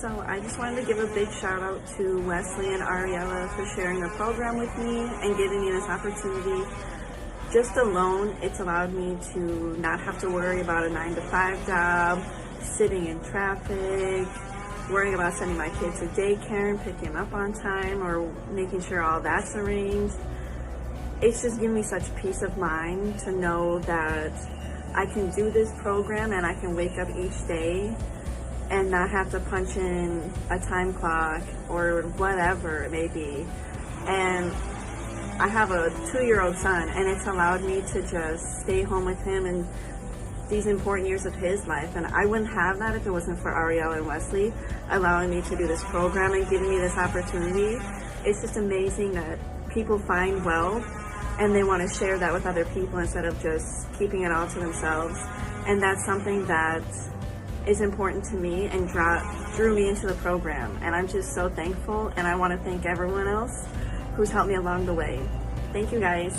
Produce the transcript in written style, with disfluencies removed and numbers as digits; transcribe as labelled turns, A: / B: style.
A: So I just wanted to give a big shout out to Wesley and Ariella for sharing the program with me and giving me this opportunity. Just alone, it's allowed me to not have to worry about a 9-to-5 job, sitting in traffic, worrying about sending my kid to daycare and picking him up on time or making sure all that's arranged. It's just given me such peace of mind to know that I can do this program and I can wake up each day and not have to punch in a time clock or whatever it may be. And I have a 2-year-old son, and it's allowed me to just stay home with him in these important years of his life. And I wouldn't have that if it wasn't for Ariella and Wesley allowing me to do this program and giving me this opportunity. It's just amazing that people find wealth and they want to share that with other people instead of just keeping it all to themselves. And that's something that is important to me and drew me into the program. And I'm just so thankful, and I want to thank everyone else who's helped me along the way. Thank you guys.